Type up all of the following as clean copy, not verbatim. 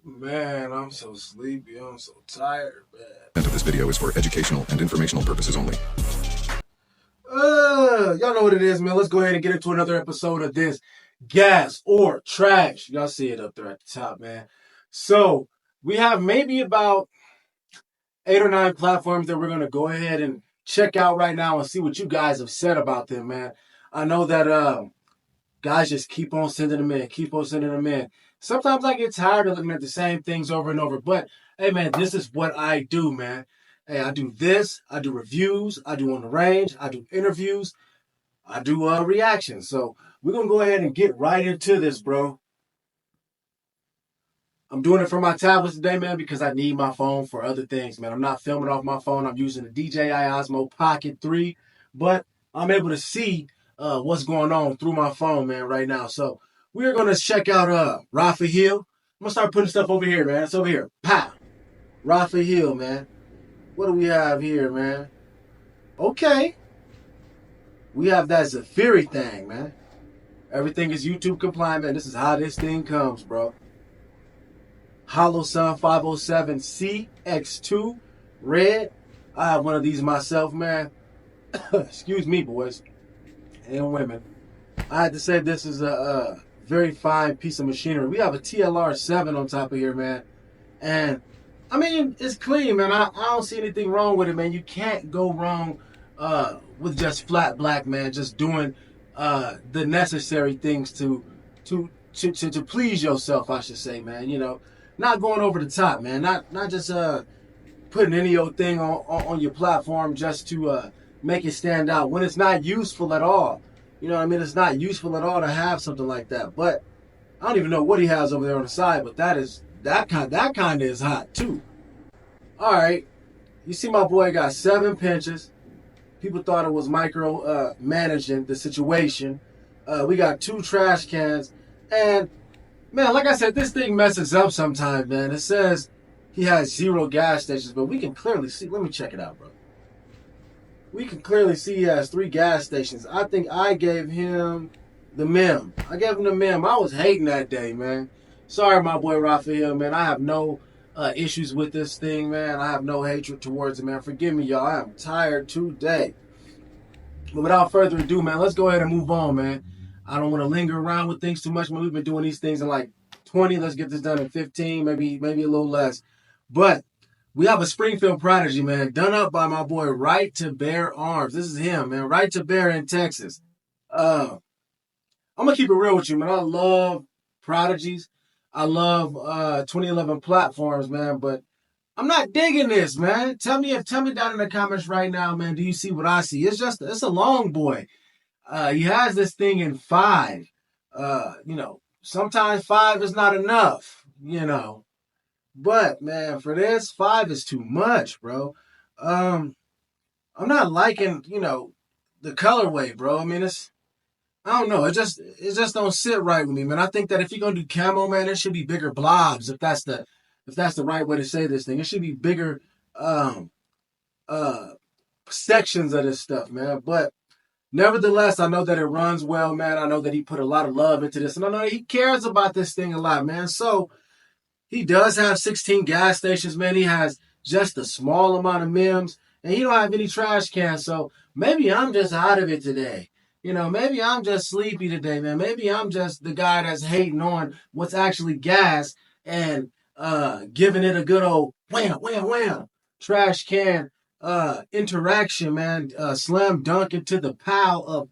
Man, I'm so sleepy. I'm so tired, man. Content of this video is for educational and informational purposes only. Y'all know what it is, man. Let's go ahead and get into another episode of this Gas or Trash. Y'all see it up there at the top, man. So we have maybe about 8 or 9 platforms that we're going to go ahead and check out right now and see what you guys have said about them, man. I know that guys just keep on sending them in, Sometimes I get tired of looking at the same things over and over, but hey, man, this is what I do, man. Hey, I do this, I do reviews, I do on the range, I do interviews, I do reactions. So we're going to go ahead and get right into this, bro. I'm doing it from my tablet today, man, because I need my phone for other things, man. I'm not filming off my phone. I'm using the DJI Osmo Pocket 3, but I'm able to see what's going on through my phone, man, right now. So we're going to check out Rafa Hill. I'm going to start putting stuff over here, man. It's over here. Pow. Rafa Hill, man. What do we have here, man? Okay. We have that Zafiri thing, man. Everything is YouTube compliant, man. This is how this thing comes, bro. Holosun 507C X2 red. I have one of these myself, man. Excuse me, boys and women. I had to say this is a very fine piece of machinery. We have a TLR7 on top of here, man. And, I mean, it's clean, man. I don't see anything wrong with it, man. You can't go wrong with just flat black, man. Just doing the necessary things to please yourself, I should say, man. You know, not going over the top, man. Not just putting any old thing on your platform just to make it stand out when it's not useful at all. You know what I mean? It's not useful at all to have something like that. But I don't even know what he has over there on the side, but that kind of is hot too. All right, you see my boy got 7 pinches. People thought it was micro managing the situation. We got 2 trash cans. And, man, like I said, this thing messes up sometimes, man. It says he has 0 gas stations, but we can clearly see. Let me check it out, bro. We can clearly see he has 3 gas stations. I think I gave him the mem. I was hating that day, man. Sorry, my boy Rafa Hill, man. I have no issues with this thing, man. I have no hatred towards it, man. Forgive me, y'all. I am tired today. But without further ado, man, let's go ahead and move on, man. I don't want to linger around with things too much, man. We've been doing these things in like 20. Let's get this done in 15, maybe a little less. But we have a Springfield Prodigy, man, done up by my boy Right to Bear Arms. This is him, man. Right to Bear in Texas. I'm going to keep it real with you, man. I love Prodigies. I love 2011 platforms, man, but I'm not digging this, man. Tell me down in the comments right now, man. Do you see what I see? It's a long boy. He has this thing in 5. You know, sometimes 5 is not enough, you know. But, man, for this, 5 is too much, bro. I'm not liking, you know, the colorway, bro. I mean, I don't know. It just don't sit right with me, man. I think that if you're gonna do camo, man, it should be bigger blobs. If that's the right way to say this thing, it should be bigger sections of this stuff, man. But nevertheless, I know that it runs well, man. I know that he put a lot of love into this, and I know that he cares about this thing a lot, man. So he does have 16 gas stations, man. He has just a small amount of MEMS, and he don't have any trash cans. So maybe I'm just out of it today. You know, maybe I'm just sleepy today, man. Maybe I'm just the guy that's hating on what's actually gas and giving it a good old wham, wham, wham. Trash can interaction, man. Slam dunk into the pile of,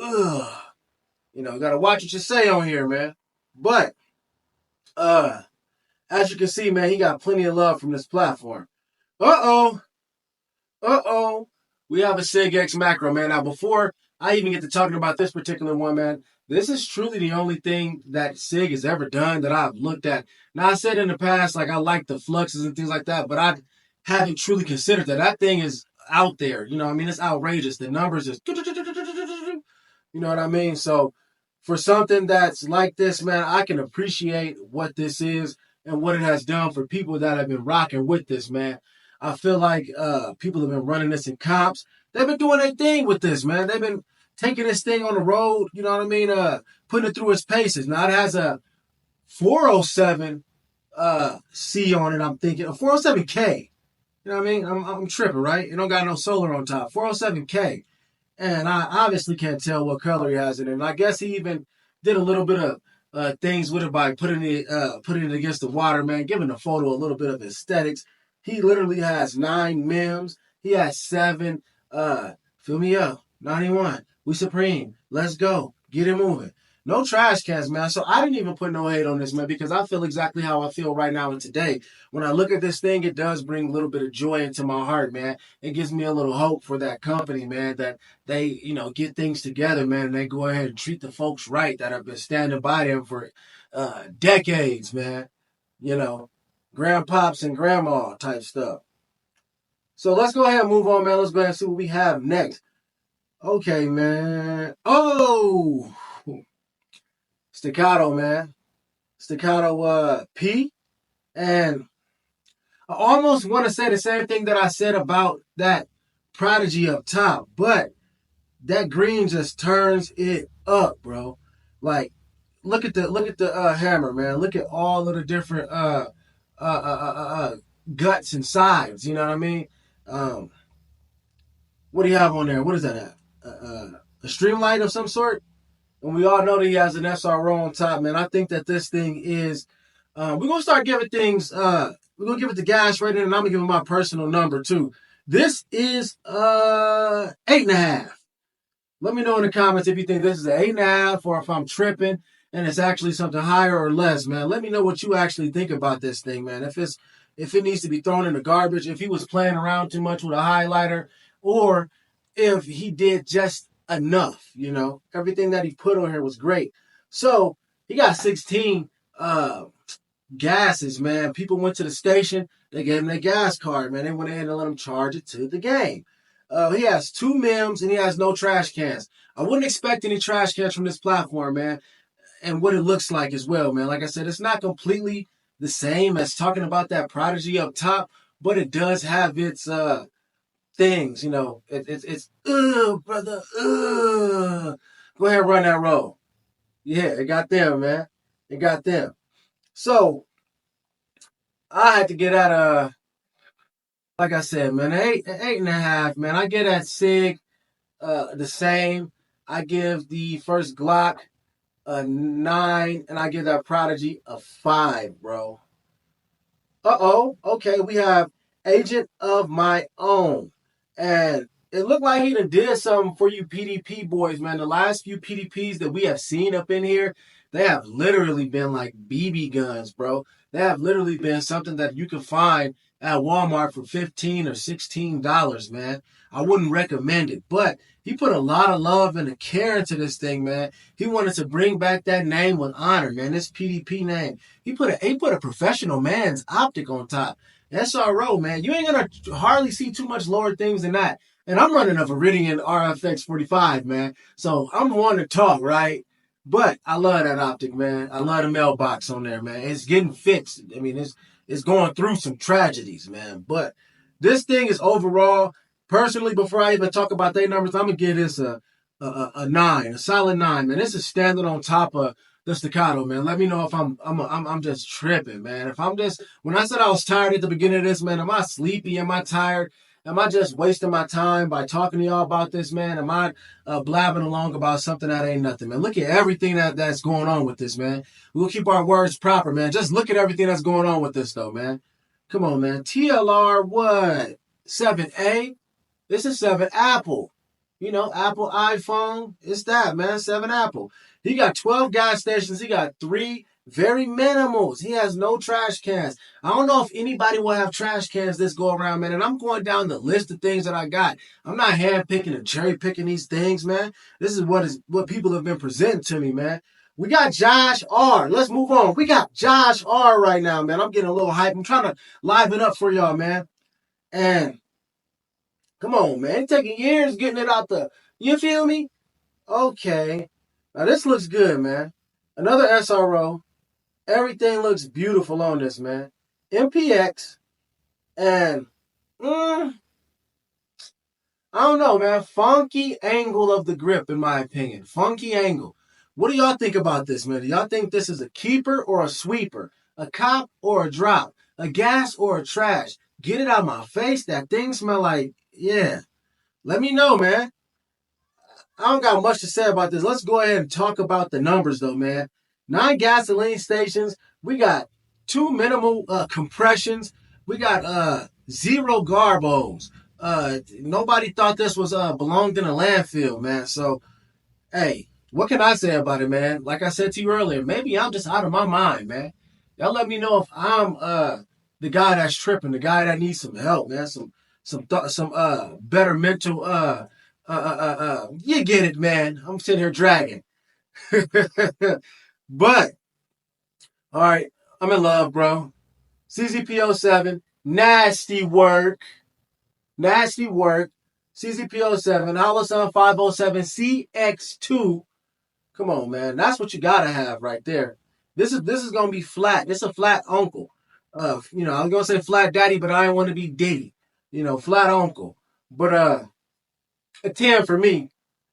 ugh. You know, gotta watch what you say on here, man. But, as you can see, man, he got plenty of love from this platform. Uh-oh. We have a Sig X-Macro, man. Now, before I even get to talking about this particular one, man, this is truly the only thing that Sig has ever done that I've looked at. Now, I said in the past, like, I like the fluxes and things like that, but I haven't truly considered that. That thing is out there. You know what I mean? It's outrageous. The numbers is, you know what I mean? So, for something that's like this, man, I can appreciate what this is and what it has done for people that have been rocking with this, man. I feel like people have been running this in comps. They've been doing their thing with this, man. They've been taking this thing on the road, you know what I mean? Putting it through its paces. Now, it has a 407 C on it. I'm thinking a 407K. You know what I mean? I'm tripping, right? It don't got no solar on top. 407K. And I obviously can't tell what color he has in it. And I guess he even did a little bit of things with it by putting it against the water, man, giving the photo a little bit of aesthetics. He literally has 9 mems. He has 7. Fill me up. 91. We supreme. Let's go. Get it moving. No trash cans, man. So I didn't even put no hate on this, man, because I feel exactly how I feel right now and today. When I look at this thing, it does bring a little bit of joy into my heart, man. It gives me a little hope for that company, man, that they, get things together, man, and they go ahead and treat the folks right that have been standing by them for decades, man. Grandpops and grandma type stuff. So let's go ahead and move on, man. Let's go ahead and see what we have next. Okay, man. Oh! Staccato, man. Staccato P. And I almost want to say the same thing that I said about that Prodigy up top, but that green just turns it up, bro. Like, look at the hammer, man. Look at all of the different guts and sides. You know what I mean? What do you have on there? What is that at? A streamlight of some sort? And we all know that he has an SRO on top, man. I think that this thing is, we're going to start giving things, we're going to give it the gas rating, and I'm going to give it my personal number, too. This is 8.5. Let me know in the comments if you think this is an 8.5 or if I'm tripping and it's actually something higher or less, man. Let me know what you actually think about this thing, man. If it needs to be thrown in the garbage, if he was playing around too much with a highlighter, or if he did just enough, everything that he put on here was great. So he got 16 gases, man. People went to the station, they gave him their gas card, man. They went ahead and let him charge it to the game. He has 2 mems and he has no trash cans. I wouldn't expect any trash cans from this platform, man, and what it looks like as well, man. Like I said, it's not completely the same as talking about that Prodigy up top, but it does have its things, it's brother, Go ahead and run that roll. Yeah, it got them, man. It got them. So I had to get at like I said, man, 8.5, man. I get at Sig the same. I give the first Glock a 9, and I give that Prodigy a 5, bro. Okay, we have Agent of My Own. And it looked like he done did something for you PDP boys, man. The last few PDPs that we have seen up in here, they have literally been like BB guns, bro. They have literally been something that you can find at Walmart for $15 or $16, man. I wouldn't recommend it, but he put a lot of love and a care into this thing, man. He wanted to bring back that name with honor, man. This PDP name. He put a professional man's optic on top. SRO, man. You ain't gonna hardly see too much lower things than that. And I'm running a Viridian RFX 45, man. So I'm one to talk, right? But I love that optic, man. I love the mailbox on there, man. It's getting fixed. I mean, it's going through some tragedies, man. But this thing is overall, personally, before I even talk about their numbers, I'm gonna give this a 9, a solid 9, man. This is standing on top of the Staccato, man. Let me know if I'm just tripping, man. If I'm just, when I said I was tired at the beginning of this, man, am I sleepy? Am I tired? Am I just wasting my time by talking to y'all about this, man? Am I blabbing along about something that ain't nothing, man? Look at everything that's going on with this, man. We'll keep our words proper, man. Just look at everything that's going on with this, though, man. Come on, man. TLR, what? 7A? This is 7 Apple. Apple iPhone. It's that, man. 7 Apple. He got 12 gas stations. He got 3 very minimals. He has no trash cans. I don't know if anybody will have trash cans this go around, man. And I'm going down the list of things that I got. I'm not handpicking and cherry picking these things, man. This is what people have been presenting to me, man. We got Josh R. Let's move on. We got Josh R right now, man. I'm getting a little hype. I'm trying to liven up for y'all, man. And come on, man. It's taking years getting it out the, you feel me? Okay. Now this looks good, man. Another SRO. Everything looks beautiful on this, man. MPX. And, I don't know, man. Funky angle of the grip, in my opinion. Funky angle. What do y'all think about this, man? Do y'all think this is a keeper or a sweeper? A cop or a drop? A gas or a trash? Get it out of my face. That thing smell like, yeah. Let me know, man. I don't got much to say about this. Let's go ahead and talk about the numbers, though, man. 9 gasoline stations. We got 2 minimal compressions. We got 0 garbos. Nobody thought this was belonged in a landfill, man. So, hey, what can I say about it, man? Like I said to you earlier, maybe I'm just out of my mind, man. Y'all let me know if I'm the guy that's tripping, the guy that needs some help, man. Some better mental you get it, man. I'm sitting here dragging. But all right, I'm in love, bro. CZP07, nasty work. Nasty work. CZP07, Hollow Sun 507 CX2. Come on, man. That's what you gotta have right there. This is gonna be flat. This is a flat uncle. I was gonna say flat daddy, but I didn't want to be Diddy. Flat uncle. But a 10 for me.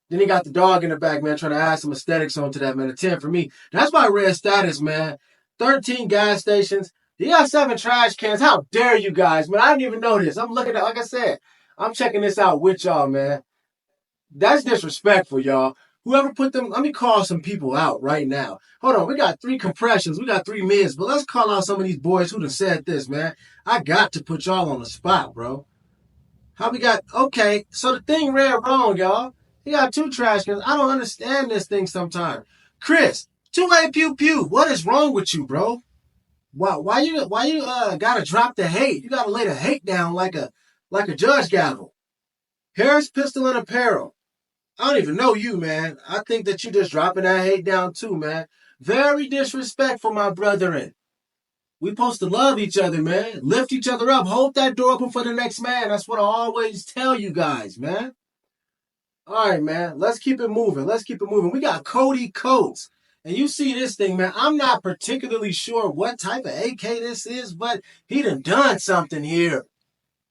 Then he got the dog in the back, man, trying to add some aesthetics onto that, man. A 10 for me. That's my red status, man. 13 gas stations. He got 7 trash cans. How dare you guys, man? I didn't even know this. I'm looking at, like I said, I'm checking this out with y'all, man. That's disrespectful, y'all. Whoever put them, let me call some people out right now. Hold on, we got 3 compressions. We got 3 mids, but let's call out some of these boys who done said this, man. I got to put y'all on the spot, bro. How we got, okay, so the thing read wrong, y'all. He got 2 trash cans. I don't understand this thing sometimes. Chris, 2A pew pew. What is wrong with you, bro? Why you gotta drop the hate? You gotta lay the hate down like a judge gavel. Harris Pistol and Apparel. I don't even know you, man. I think that you just dropping that hate down too, man. Very disrespectful, my brethren. We supposed to love each other, man. Lift each other up. Hold that door open for the next man. That's what I always tell you guys, man. All right, man. Let's keep it moving. We got Cody Coates. And you see this thing, man. I'm not particularly sure what type of AK this is, but he done something here.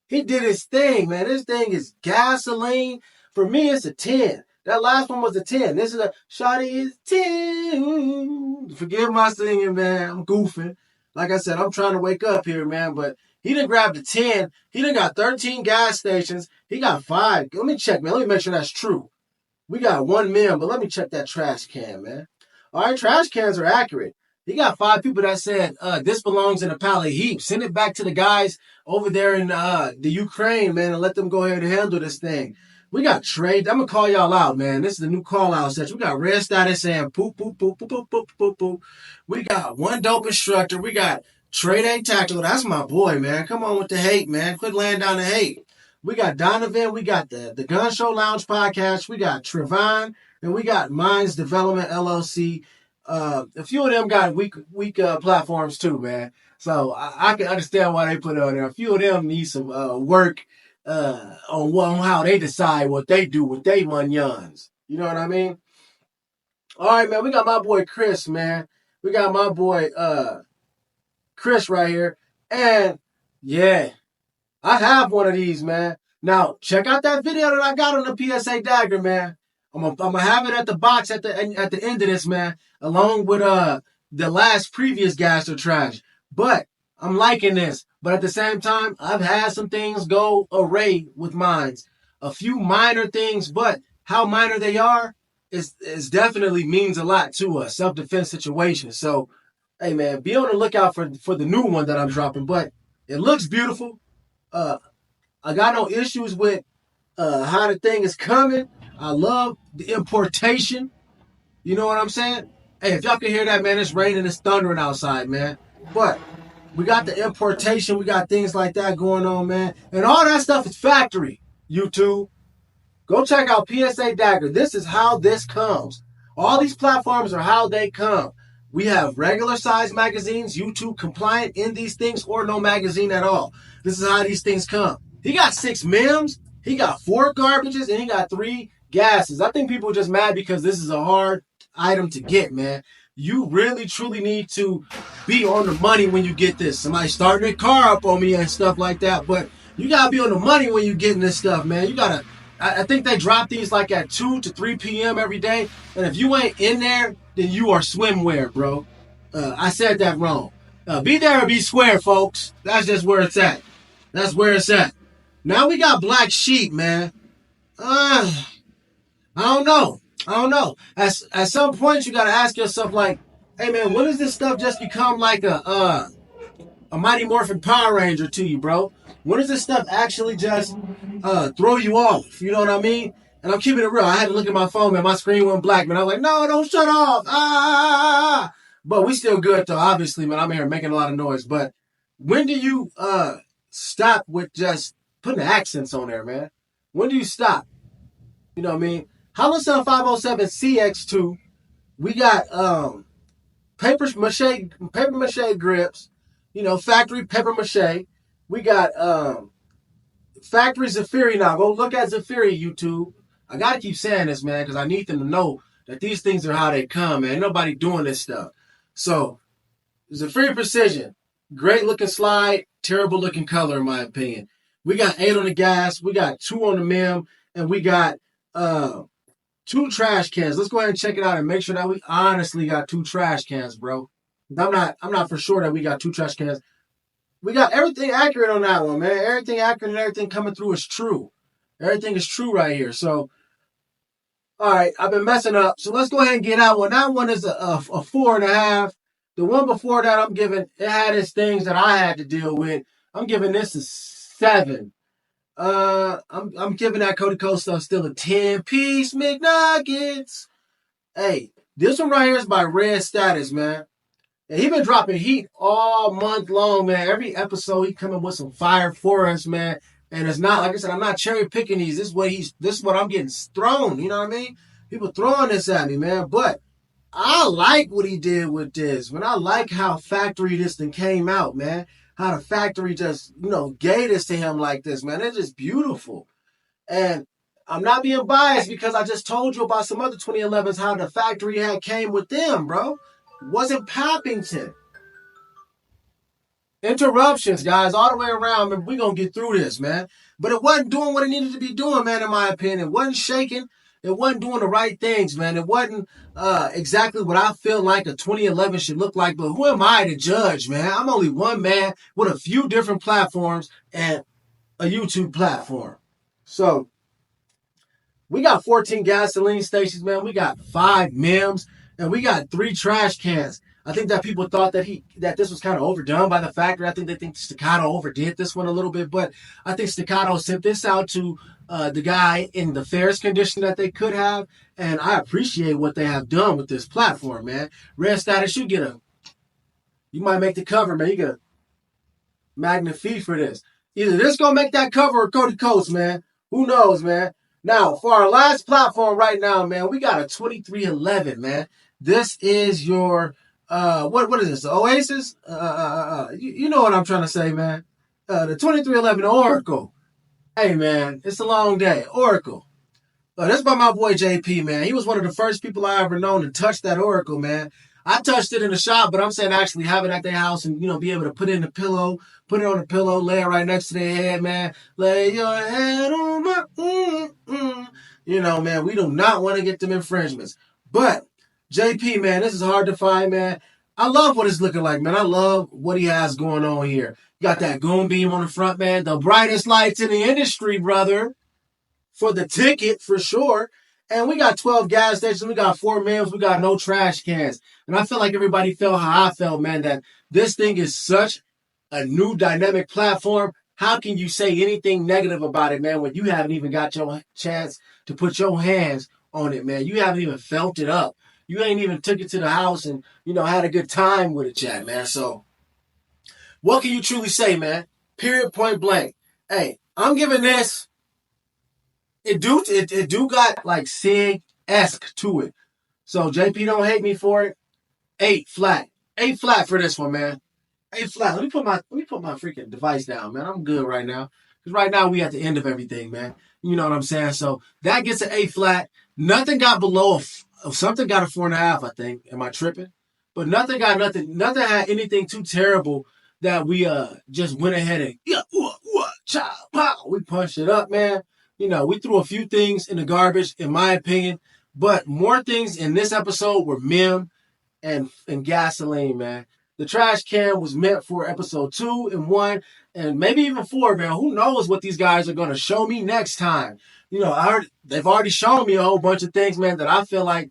He did his thing, man. This thing is gasoline. For me, it's a 10. That last one was a 10. This is a shawty is 10. Forgive my singing, man. I'm goofing. Like I said, I'm trying to wake up here, man. But he done grabbed a 10. He done got 13 gas stations. He got 5. Let me check, man. Let me make sure that's true. We got 1 mil, but let me check that trash can, man. All right, trash cans are accurate. He got 5 people that said, this belongs in a pallet heap. Send it back to the guys over there in the Ukraine, man, and let them go ahead and handle this thing. We got trade. I'm going to call y'all out, man. This is the new call-out section. We got red status saying poop, poop, poop, poop, poop, poop, poop, poop. We got one dope instructor. We got Trade A Tactical. That's my boy, man. Come on with the hate, man. Quit laying down the hate. We got Donovan. We got the Gun Show Lounge podcast. We got Trevon. And we got Minds Development LLC. A few of them got weak platforms too, man. So I can understand why they put it on there. A few of them need some work on how they decide what they do with they munyons. You know what I mean? All right, man. We got my boy Chris, man. We got my boy Chris right here. And yeah, I have one of these, man. Now, check out that video that I got on the PSA Dagger, man. I'm gonna have it at the box at the end of this, man, along with the previous gas or trash. But I'm liking this. But at the same time, I've had some things go array with mines. A few minor things, but how minor they are is definitely means a lot to a self-defense situation. So, hey, man, be on the lookout for the new one that I'm dropping. But it looks beautiful. I got no issues with how the thing is coming. I love the importation. You know what I'm saying? Hey, if y'all can hear that, man, it's raining, it's thundering outside, man. But we got the importation. We got things like that going on, man. And all that stuff is factory, YouTube. Go check out PSA Dagger. This is how this comes. All these platforms are how they come. We have regular size magazines, YouTube compliant in these things, or no magazine at all. This is how these things come. He got 6 MIMs. He got 4 garbages, and he got 3 gases. I think people are just mad because this is a hard item to get, man. You really, truly need to be on the money when you get this. Somebody starting their car up on me and stuff like that, but you got to be on the money when you getting this stuff, man. You got to, I think they drop these like at 2 to 3 p.m. every day, and if you ain't in there, then you are swimwear, bro. I said that wrong. Be there or be square, folks. That's just where it's at. That's where it's at. Now we got Black Sheep, man. I don't know. At some point, you gotta ask yourself, like, hey, man, when does this stuff just become like a Mighty Morphin Power Ranger to you, bro? When does this stuff actually just throw you off? You know what I mean? And I'm keeping it real. I had to look at my phone, man. My screen went black, man. I was like, no, don't shut off. But we still good, though. Obviously, man, I'm here making a lot of noise. But when do you stop with just putting the accents on there, man? When do you stop? You know what I mean? Holocell 507 CX2. We got paper mache grips. You know, factory paper mache. We got factory Zafiri now. Go look at Zafiri, YouTube. I got to keep saying this, man, because I need them to know that these things are how they come, man. Ain't nobody doing this stuff. So, Zafiri Precision. Great looking slide. Terrible looking color, in my opinion. We got 8 on the gas. We got 2 on the MIM. And we got 2 trash cans. Let's go ahead and check it out and make sure that we honestly got 2 trash cans, bro. I'm not for sure that we got 2 trash cans. We got everything accurate on that one, man. Everything accurate and everything coming through is true. Everything is true right here. So, all right, I've been messing up. So let's go ahead and get that one. That one is a 4.5. The one before that, it had its things that I had to deal with. I'm giving this a 7. I'm giving that Cody Cole stuff still a 10-piece McNuggets. Hey, this one right here is by Red Status, man. And he been dropping heat all month long, man. Every episode, he coming with some fire for us, man. And it's not, like I said, I'm not cherry picking these. This is what I'm getting thrown. You know what I mean? People throwing this at me, man. But I like what he did with this, man. I like how factory this thing came out, man. How the factory just, gave this to him like this, man. It's just beautiful. And I'm not being biased because I just told you about some other 2011s, how the factory came with them, bro. It wasn't Poppington. Interruptions, guys, all the way around, man. We're going to get through this, man. But it wasn't doing what it needed to be doing, man, in my opinion. It wasn't shaking. It wasn't doing the right things, man. It wasn't exactly what I feel like a 2011 should look like. But who am I to judge, man? I'm only one man with a few different platforms and a YouTube platform. So, we got 14 gasoline stations, man. We got 5 MIMs, and we got 3 trash cans. I think that people thought that this was kind of overdone by the factory. I think they think Staccato overdid this one a little bit, but I think Staccato sent this out to the guy in the fairest condition that they could have, and I appreciate what they have done with this platform, man. Red Status, you might make the cover, man. You get a magnifique for this. Either this gonna make that cover or Cody Coates, man. Who knows, man? Now, for our last platform right now, man, we got a 2311, man. This is your what is this? Oasis? You know what I'm trying to say, man. The 2311 Oracle. Hey, man, it's a long day. Oracle. That's by my boy JP, man. He was one of the first people I ever known to touch that Oracle, man. I touched it in the shop, but I'm saying actually have it at their house and, be able to put it in the pillow, put it on the pillow, lay it right next to their head, man. Lay your head on my, man, we do not want to get them infringements. But, JP, man, this is hard to find, man. I love what it's looking like, man. I love what he has going on here. You got that goon beam on the front, man. The brightest lights in the industry, brother. For the ticket, for sure. And we got 12 gas stations. We got 4 MIMs. We got no trash cans. And I feel like everybody felt how I felt, man, that this thing is such a new dynamic platform. How can you say anything negative about it, man, when you haven't even got your chance to put your hands on it, man? You haven't even felt it up. You ain't even took it to the house and, had a good time with it yet, man. So, what can you truly say, man? Period, point blank. Hey, I'm giving this, it do got like Sig-esque to it. So, JP, don't hate me for it. 8 flat. 8 flat for this one, man. 8 flat. Let me put my freaking device down, man. I'm good right now. Because right now we at the end of everything, man. You know what I'm saying? So, that gets an 8 flat. Nothing got below something got a 4.5, I think. Am I tripping? But nothing had anything too terrible that we just went ahead and we punched it up, man. We threw a few things in the garbage, in my opinion. But more things in this episode were MIM and gasoline, man. The trash can was meant for episode 2 and 1 and maybe even 4, man. Who knows what these guys are going to show me next time. You know, they've already shown me a whole bunch of things, man, that I feel like,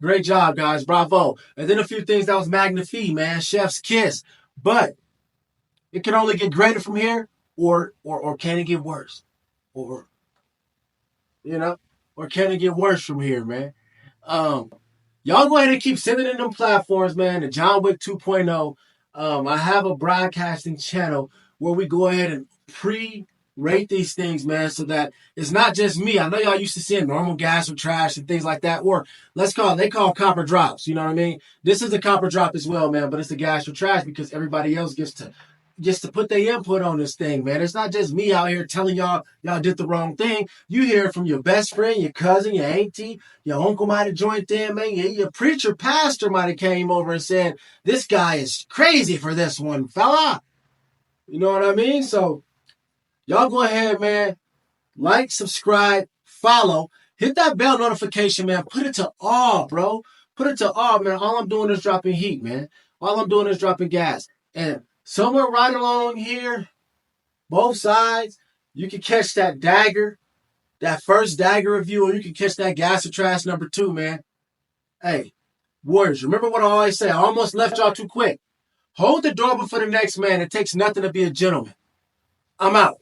great job, guys. Bravo. And then a few things that was magnifique, man. Chef's kiss. But it can only get greater from here, or can it get worse? Or, you know, or can it get worse from here, man? Y'all go ahead and keep sending in them platforms, man. The John Wick 2.0. I have a broadcasting channel where we go ahead and pre-rate these things, man, so that it's not just me. I know y'all used to seeing normal gas or trash and things like that, or they call copper drops. You know what I mean? This is a copper drop as well, man, but it's a gas or trash because everybody else gets to put their input on this thing, man. It's not just me out here telling y'all did the wrong thing. You hear it from your best friend, your cousin, your auntie, your uncle might have joined in, man. Your preacher, pastor might have came over and said, this guy is crazy for this one, fella. You know what I mean? So y'all go ahead, man. Like, subscribe, follow. Hit that bell notification, man. Put it to all, bro. Put it to all, man. All I'm doing is dropping heat, man. All I'm doing is dropping gas. And somewhere right along here, both sides, you can catch that Dagger, that first Dagger review, or you can catch that Gas or Trash number 2, man. Hey, Warriors, remember what I always say. I almost left y'all too quick. Hold the door before the next man. It takes nothing to be a gentleman. I'm out.